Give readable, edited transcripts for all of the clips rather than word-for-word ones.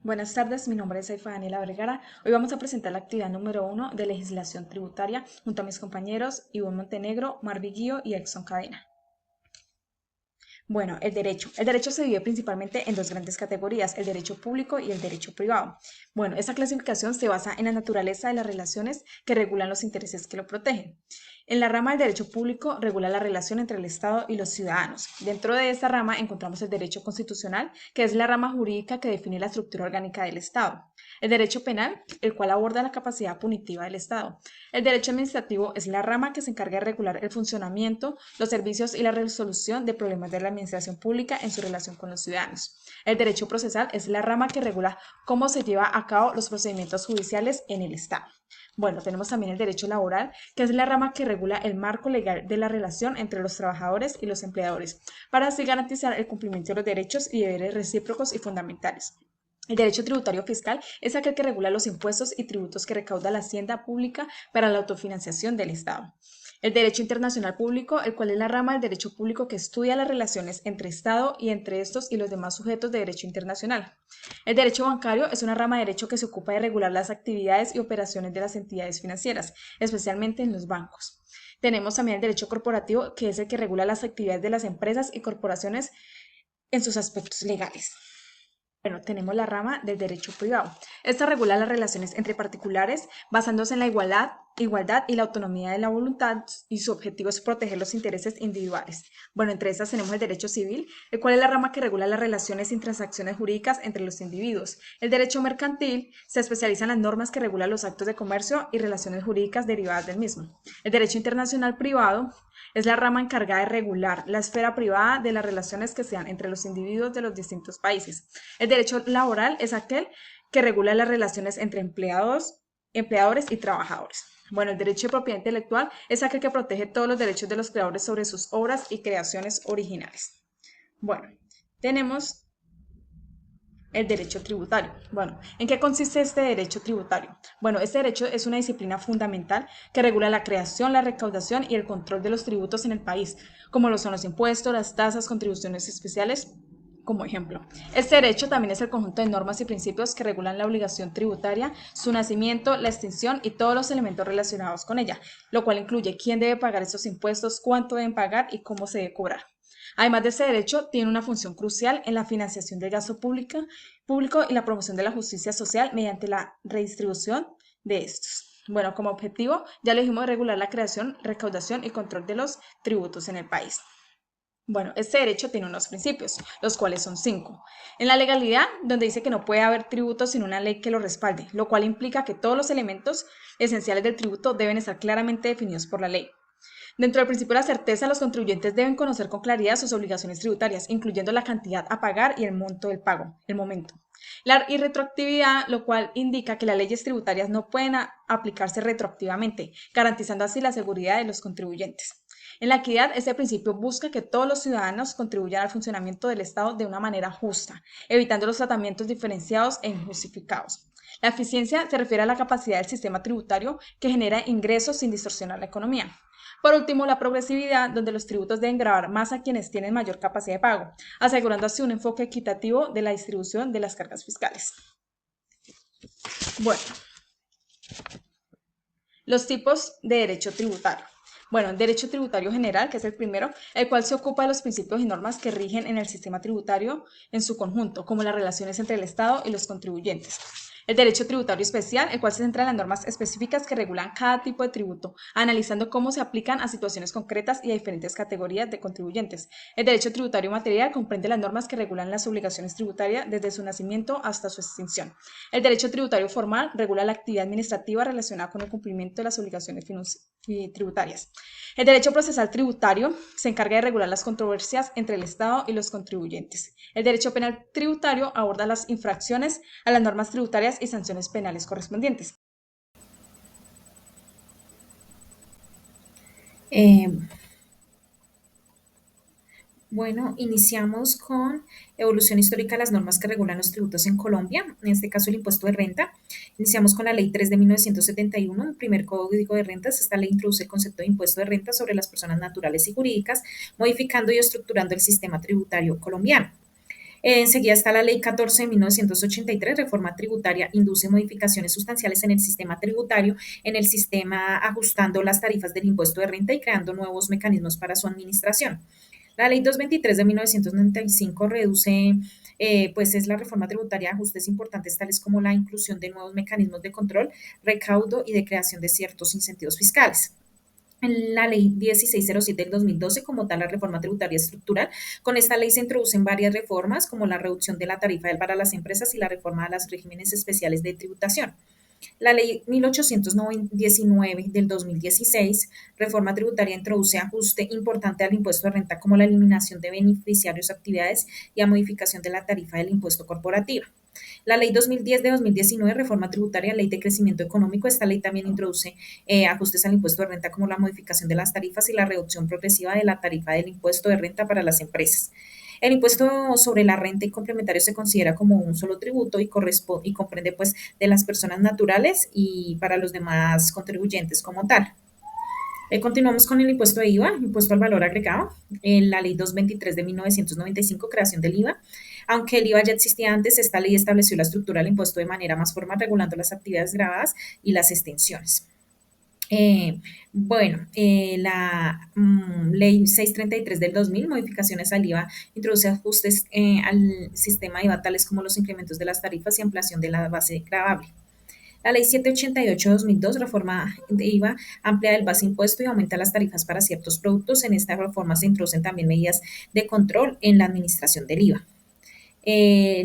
Buenas tardes, mi nombre es Saifa Daniela Vergara. Hoy vamos a presentar la actividad número 1 de legislación tributaria junto a mis compañeros Ivonne Montenegro, Marvi Guío y Exxon Cadena. Bueno, el derecho. El derecho se divide principalmente en dos grandes categorías, el derecho público y el derecho privado. Bueno, esta clasificación se basa en la naturaleza de las relaciones que regulan los intereses que lo protegen. En la rama del derecho público regula la relación entre el Estado y los ciudadanos. Dentro de esta rama encontramos el derecho constitucional, que es la rama jurídica que define la estructura orgánica del Estado. El derecho penal, el cual aborda la capacidad punitiva del Estado. El derecho administrativo es la rama que se encarga de regular el funcionamiento, los servicios y la resolución de problemas de la administración pública en su relación con los ciudadanos. El derecho procesal es la rama que regula cómo se lleva a cabo los procedimientos judiciales en el Estado. Bueno, tenemos también el derecho laboral, que es la rama que regula el marco legal de la relación entre los trabajadores y los empleadores, para así garantizar el cumplimiento de los derechos y deberes recíprocos y fundamentales. El derecho tributario fiscal es aquel que regula los impuestos y tributos que recauda la hacienda pública para la autofinanciación del Estado. El derecho internacional público, el cual es la rama del derecho público que estudia las relaciones entre Estado y entre estos y los demás sujetos de derecho internacional. El derecho bancario es una rama de derecho que se ocupa de regular las actividades y operaciones de las entidades financieras, especialmente en los bancos. Tenemos también el derecho corporativo, que es el que regula las actividades de las empresas y corporaciones en sus aspectos legales. Bueno, tenemos la rama del derecho privado. Esta regula las relaciones entre particulares basándose en la igualdad y la autonomía de la voluntad y su objetivo es proteger los intereses individuales. Bueno, entre estas tenemos el derecho civil, el cual es la rama que regula las relaciones y transacciones jurídicas entre los individuos. El derecho mercantil se especializa en las normas que regulan los actos de comercio y relaciones jurídicas derivadas del mismo. El derecho internacional privado es la rama encargada de regular la esfera privada de las relaciones que sean entre los individuos de los distintos países. El derecho laboral es aquel que regula las relaciones entre empleadores y trabajadores. Bueno, el derecho de propiedad intelectual es aquel que protege todos los derechos de los creadores sobre sus obras y creaciones originales. Bueno, tenemos el derecho tributario. Bueno, ¿en qué consiste este derecho tributario? Bueno, este derecho es una disciplina fundamental que regula la creación, la recaudación y el control de los tributos en el país, como lo son los impuestos, las tasas, contribuciones especiales, como ejemplo. Este derecho también es el conjunto de normas y principios que regulan la obligación tributaria, su nacimiento, la extinción y todos los elementos relacionados con ella, lo cual incluye quién debe pagar estos impuestos, cuánto deben pagar y cómo se debe cobrar. Además de este derecho, tiene una función crucial en la financiación del gasto público y la promoción de la justicia social mediante la redistribución de estos. Bueno, como objetivo, ya lo dijimos, regular la creación, recaudación y control de los tributos en el país. Bueno, este derecho tiene unos principios, los cuales son 5. En la legalidad, donde dice que no puede haber tributo sin una ley que lo respalde, lo cual implica que todos los elementos esenciales del tributo deben estar claramente definidos por la ley. Dentro del principio de la certeza, los contribuyentes deben conocer con claridad sus obligaciones tributarias, incluyendo la cantidad a pagar y el monto del pago, el momento. La irretroactividad, lo cual indica que las leyes tributarias no pueden aplicarse retroactivamente, garantizando así la seguridad de los contribuyentes. En la equidad, este principio busca que todos los ciudadanos contribuyan al funcionamiento del Estado de una manera justa, evitando los tratamientos diferenciados e injustificados. La eficiencia se refiere a la capacidad del sistema tributario que genera ingresos sin distorsionar la economía. Por último, la progresividad, donde los tributos deben gravar más a quienes tienen mayor capacidad de pago, asegurando así un enfoque equitativo de la distribución de las cargas fiscales. Bueno, los tipos de derecho tributario. Bueno, el derecho tributario general, que es el primero, el cual se ocupa de los principios y normas que rigen en el sistema tributario en su conjunto, como las relaciones entre el Estado y los contribuyentes. El derecho tributario especial, el cual se centra en las normas específicas que regulan cada tipo de tributo, analizando cómo se aplican a situaciones concretas y a diferentes categorías de contribuyentes. El derecho tributario material comprende las normas que regulan las obligaciones tributarias desde su nacimiento hasta su extinción. El derecho tributario formal regula la actividad administrativa relacionada con el cumplimiento de las obligaciones tributarias. El derecho procesal tributario se encarga de regular las controversias entre el Estado y los contribuyentes. El derecho penal tributario aborda las infracciones a las normas tributarias y sanciones penales correspondientes. Eh, bueno, iniciamos con evolución histórica de las normas que regulan los tributos en Colombia, en este caso el impuesto de renta. Iniciamos con la Ley 3 de 1971, el primer Código de Rentas. Esta ley introduce el concepto de impuesto de renta sobre las personas naturales y jurídicas, modificando y estructurando el sistema tributario colombiano. Enseguida está la Ley 14 de 1983, reforma tributaria, induce modificaciones sustanciales en el sistema tributario, en el sistema ajustando las tarifas del impuesto de renta y creando nuevos mecanismos para su administración. La Ley 223 de 1995 reduce, pues es la reforma tributaria de ajustes importantes tales como la inclusión de nuevos mecanismos de control, recaudo y de creación de ciertos incentivos fiscales. En la ley 1607 del 2012 como tal la reforma tributaria estructural. Con esta ley se introducen varias reformas como la reducción de la tarifa para las empresas y la reforma de los regímenes especiales de tributación. La ley 1819 del 2016, reforma tributaria, introduce ajuste importante al impuesto de renta como la eliminación de beneficiarios, actividades y a modificación de la tarifa del impuesto corporativo. La ley 2010 de 2019, reforma tributaria, ley de crecimiento económico. Esta ley también introduce ajustes al impuesto de renta como la modificación de las tarifas y la reducción progresiva de la tarifa del impuesto de renta para las empresas. El impuesto sobre la renta y complementario se considera como un solo tributo y corresponde y comprende pues de las personas naturales y para los demás contribuyentes como tal. Continuamos con el impuesto de IVA, impuesto al valor agregado, en la ley 223 de 1995, creación del IVA. Aunque el IVA ya existía antes, esta ley estableció la estructura del impuesto de manera más formal, regulando las actividades grabadas y las extensiones. Eh, la ley 633 del 2000, modificaciones al IVA, introduce ajustes al sistema de IVA, tales como los incrementos de las tarifas y ampliación de la base gravable. La ley 788 de 2002, reforma de IVA, amplia el base impuesto y aumenta las tarifas para ciertos productos. En esta reforma se introducen también medidas de control en la administración del IVA.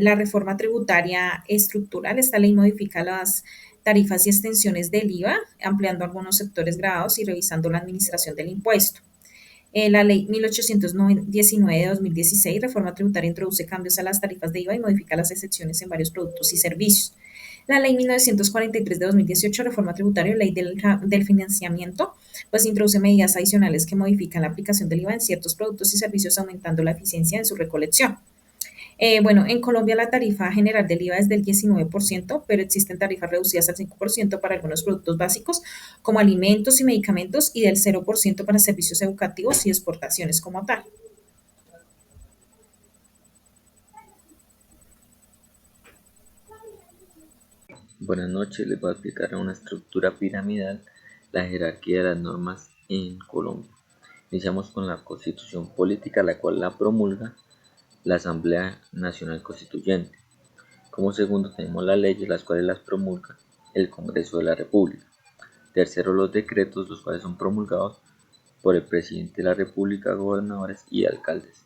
La reforma tributaria estructural, esta ley modifica las tarifas y extensiones del IVA, ampliando algunos sectores grabados y revisando la administración del impuesto. La ley 1819 de 2016, reforma tributaria, introduce cambios a las tarifas de IVA y modifica las excepciones en varios productos y servicios. La ley 1943 de 2018, reforma tributaria, ley del financiamiento, pues introduce medidas adicionales que modifican la aplicación del IVA en ciertos productos y servicios, aumentando la eficiencia en su recolección. En Colombia la tarifa general del IVA es del 19%, pero existen tarifas reducidas al 5% para algunos productos básicos como alimentos y medicamentos y del 0% para servicios educativos y exportaciones como tal. Buenas noches, les voy a explicar una estructura piramidal, la jerarquía de las normas en Colombia. Iniciamos con la Constitución Política, la cual la promulga la Asamblea Nacional Constituyente. Como segundo tenemos las leyes, las cuales las promulga el Congreso de la República. Tercero, los decretos, los cuales son promulgados por el presidente de la República, gobernadores y alcaldes.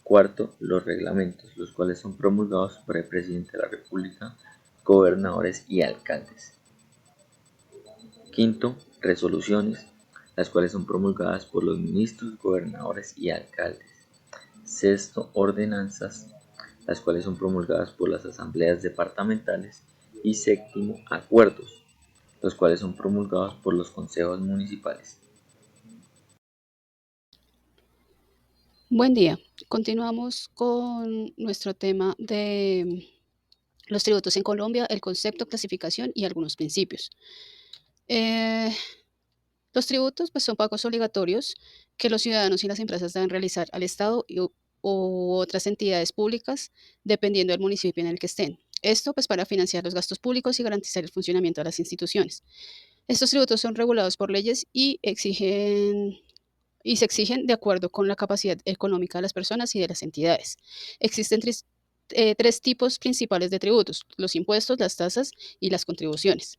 Cuarto, los reglamentos, los cuales son promulgados por el presidente de la República, gobernadores y alcaldes. Quinto, resoluciones, las cuales son promulgadas por los ministros, gobernadores y alcaldes. Sexto, ordenanzas, las cuales son promulgadas por las asambleas departamentales. Y séptimo, acuerdos, los cuales son promulgados por los consejos municipales. Buen día. Continuamos con nuestro tema de los tributos en Colombia, el concepto, clasificación y algunos principios. Eh, los tributos pues, son pagos obligatorios que los ciudadanos y las empresas deben realizar al Estado u otras entidades públicas, dependiendo del municipio en el que estén. Esto pues para financiar los gastos públicos y garantizar el funcionamiento de las instituciones. Estos tributos son regulados por leyes y se exigen de acuerdo con la capacidad económica de las personas y de las entidades. Existen tres tipos principales de tributos: los impuestos, las tasas y las contribuciones.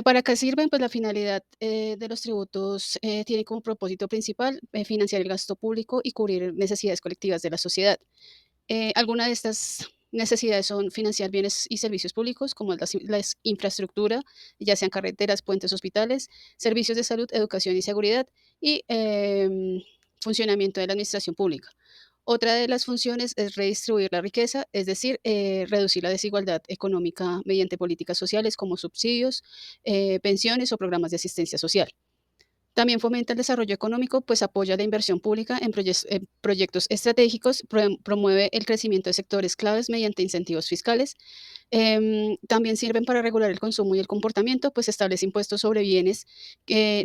¿Para qué sirven? Pues la finalidad de los tributos tiene como propósito principal financiar el gasto público y cubrir necesidades colectivas de la sociedad. Algunas de estas necesidades son financiar bienes y servicios públicos, como la infraestructura, ya sean carreteras, puentes, hospitales, servicios de salud, educación y seguridad, y funcionamiento de la administración pública. Otra de las funciones es redistribuir la riqueza, es decir, reducir la desigualdad económica mediante políticas sociales como subsidios, pensiones o programas de asistencia social. También fomenta el desarrollo económico, pues apoya la inversión pública en proyectos estratégicos, promueve el crecimiento de sectores claves mediante incentivos fiscales. También sirven para regular el consumo y el comportamiento, pues establece impuestos sobre bienes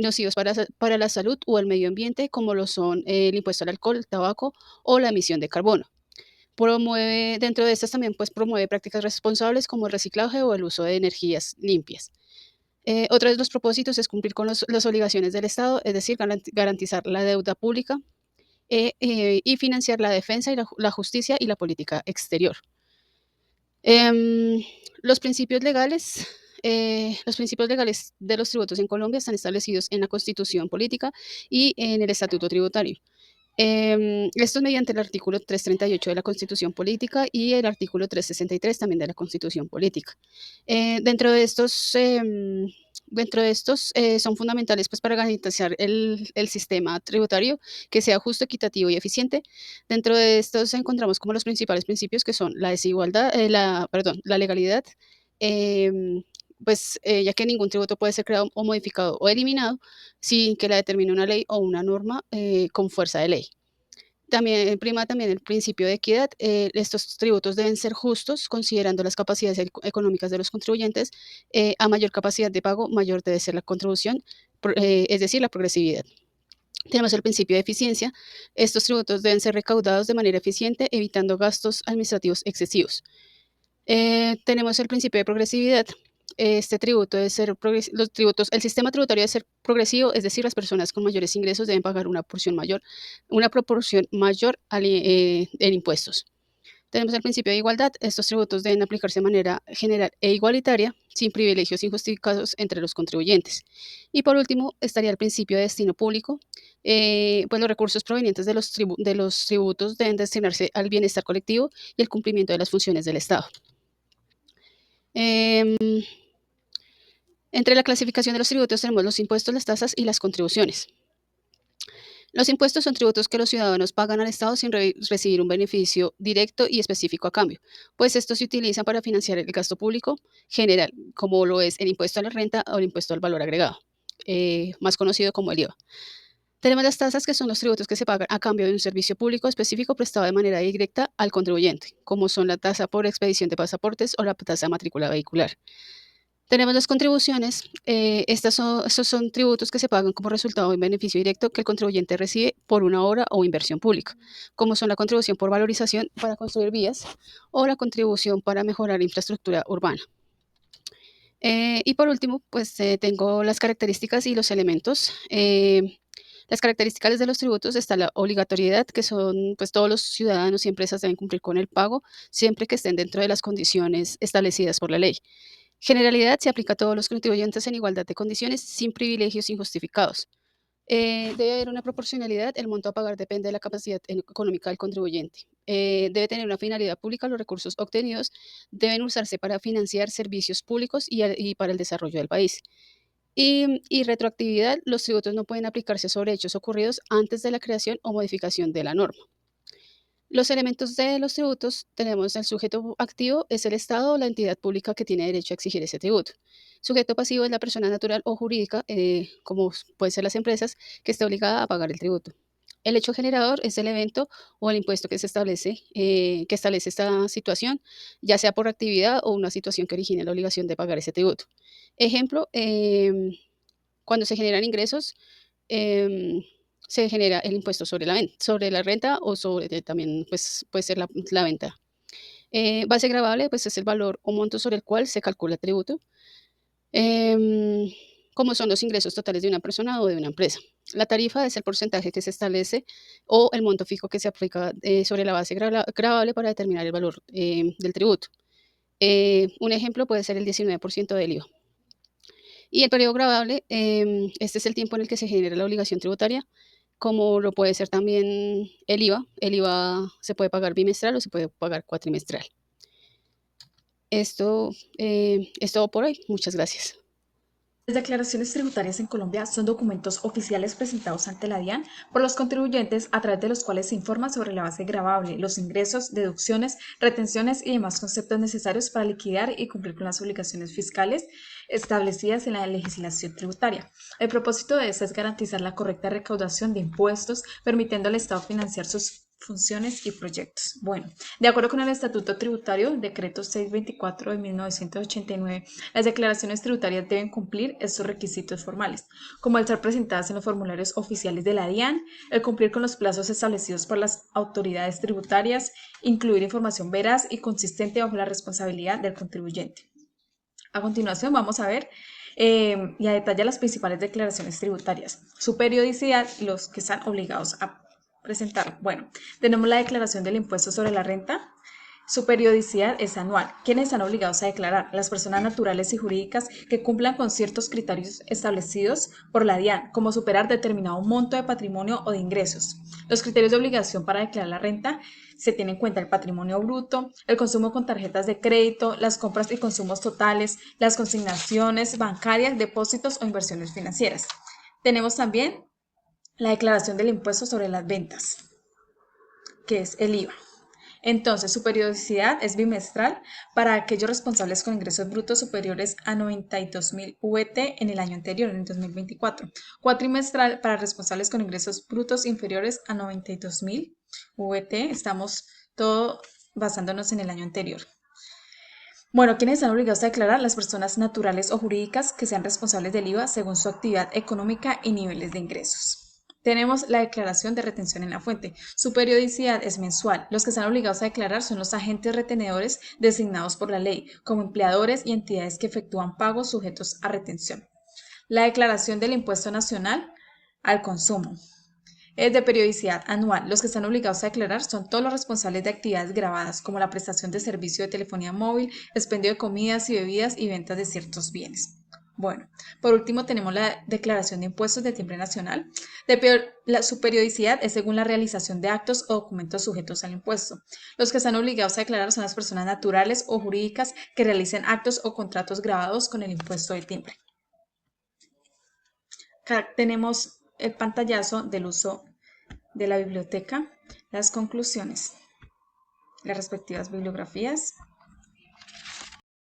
nocivos para la salud o el medio ambiente, como lo son el impuesto al alcohol, el tabaco o la emisión de carbono. Dentro de estas también pues promueve prácticas responsables como el reciclaje o el uso de energías limpias. Otro de los propósitos es cumplir con las obligaciones del Estado, es decir, garantizar la deuda pública y financiar la defensa y la justicia y la política exterior. Em, los principios legales, los principios legales de los tributos en Colombia están establecidos en la Constitución Política y en el Estatuto Tributario. Esto es mediante el artículo 338 de la Constitución Política y el artículo 363 también de la Constitución Política. Dentro de estos son fundamentales pues, para garantizar el sistema tributario que sea justo, equitativo y eficiente. Dentro de estos encontramos como los principales principios que son la desigualdad, la legalidad, ya que ningún tributo puede ser creado o modificado o eliminado sin que la determine una ley o una norma con fuerza de ley. También prima también el principio de equidad. Estos tributos deben ser justos, considerando las capacidades económicas de los contribuyentes. A mayor capacidad de pago, mayor debe ser la contribución, es decir, la progresividad. Tenemos el principio de eficiencia. Estos tributos deben ser recaudados de manera eficiente, evitando gastos administrativos excesivos. Tenemos el principio de progresividad. Este tributo debe ser el sistema tributario debe ser progresivo, es decir, las personas con mayores ingresos deben pagar una proporción mayor en impuestos. Tenemos el principio de igualdad. Estos tributos deben aplicarse de manera general e igualitaria, sin privilegios injustificados entre los contribuyentes. Y por último, estaría el principio de destino público. Pues los recursos provenientes de los tributos deben destinarse al bienestar colectivo y el cumplimiento de las funciones del Estado. Em, Entre la clasificación de los tributos tenemos los impuestos, las tasas y las contribuciones. Los impuestos son tributos que los ciudadanos pagan al Estado sin recibir un beneficio directo y específico a cambio, pues estos se utilizan para financiar el gasto público general, como lo es el impuesto a la renta o el impuesto al valor agregado, más conocido como el IVA. Tenemos las tasas, que son los tributos que se pagan a cambio de un servicio público específico prestado de manera directa al contribuyente, como son la tasa por expedición de pasaportes o la tasa de matrícula vehicular. Tenemos las contribuciones. Estos son tributos que se pagan como resultado de un beneficio directo que el contribuyente recibe por una obra o inversión pública, como son la contribución por valorización para construir vías o la contribución para mejorar la infraestructura urbana. Y por último, pues tengo las características y los elementos. Las características de los tributos está la obligatoriedad, que son, pues todos los ciudadanos y empresas deben cumplir con el pago siempre que estén dentro de las condiciones establecidas por la ley. Generalidad, se aplica a todos los contribuyentes en igualdad de condiciones, sin privilegios injustificados. Debe haber una proporcionalidad. El monto a pagar depende de la capacidad económica del contribuyente. Debe tener una finalidad pública. Los recursos obtenidos deben usarse para financiar servicios públicos y para el desarrollo del país. Y retroactividad, los tributos no pueden aplicarse sobre hechos ocurridos antes de la creación o modificación de la norma. Los elementos de los tributos: tenemos el sujeto activo, es el Estado o la entidad pública que tiene derecho a exigir ese tributo. Sujeto pasivo es la persona natural o jurídica, como pueden ser las empresas, que está obligada a pagar el tributo. El hecho generador es el evento o el impuesto que establece esta situación, ya sea por actividad o una situación que origine la obligación de pagar ese tributo. Ejemplo, cuando se generan ingresos, em, se genera el impuesto sobre la renta o también pues, puede ser la venta. Base gravable, pues es el valor o monto sobre el cual se calcula el tributo, como son los ingresos totales de una persona o de una empresa. La tarifa es el porcentaje que se establece o el monto fijo que se aplica sobre la base gravable para determinar el valor del tributo. Un ejemplo puede ser el 19% del IVA. Y el periodo gravable, este es el tiempo en el que se genera la obligación tributaria, como lo puede ser también el IVA. El IVA se puede pagar bimestral o se puede pagar cuatrimestral. Esto es todo por hoy. Muchas gracias. Las declaraciones tributarias en Colombia son documentos oficiales presentados ante la DIAN por los contribuyentes, a través de los cuales se informa sobre la base gravable, los ingresos, deducciones, retenciones y demás conceptos necesarios para liquidar y cumplir con las obligaciones fiscales establecidas en la legislación tributaria. El propósito de esta es garantizar la correcta recaudación de impuestos, permitiendo al Estado financiar sus funciones y proyectos. Bueno, de acuerdo con el Estatuto Tributario, Decreto 624 de 1989, las declaraciones tributarias deben cumplir estos requisitos formales, como el ser presentadas en los formularios oficiales de la DIAN, el cumplir con los plazos establecidos por las autoridades tributarias, incluir información veraz y consistente bajo la responsabilidad del contribuyente. A continuación vamos a ver y a detalle las principales declaraciones tributarias, su periodicidad y los que están obligados a presentar. Bueno, tenemos la declaración del impuesto sobre la renta. Su periodicidad es anual. ¿Quiénes están obligados a declarar? Las personas naturales y jurídicas que cumplan con ciertos criterios establecidos por la DIAN, como superar determinado monto de patrimonio o de ingresos. Los criterios de obligación para declarar la renta se tienen en cuenta el patrimonio bruto, el consumo con tarjetas de crédito, las compras y consumos totales, las consignaciones bancarias, depósitos o inversiones financieras. Tenemos también la declaración del impuesto sobre las ventas, que es el IVA. Entonces, su periodicidad es bimestral para aquellos responsables con ingresos brutos superiores a 92.000 VT en el año anterior, en el 2024. Cuatrimestral para responsables con ingresos brutos inferiores a 92.000 VT. Estamos todo basándonos en el año anterior. Bueno, ¿quiénes están obligados a declarar? Las personas naturales o jurídicas que sean responsables del IVA según su actividad económica y niveles de ingresos. Tenemos la declaración de retención en la fuente. Su periodicidad es mensual. Los que están obligados a declarar son los agentes retenedores designados por la ley, como empleadores y entidades que efectúan pagos sujetos a retención. La declaración del impuesto nacional al consumo es de periodicidad anual. Los que están obligados a declarar son todos los responsables de actividades grabadas, como la prestación de servicio de telefonía móvil, expendio de comidas y bebidas y ventas de ciertos bienes. Bueno, por último tenemos la declaración de impuestos de timbre nacional. Su periodicidad es según la realización de actos o documentos sujetos al impuesto. Los que están obligados a declarar son las personas naturales o jurídicas que realicen actos o contratos grabados con el impuesto de timbre. Acá tenemos el pantallazo del uso de la biblioteca, las conclusiones, las respectivas bibliografías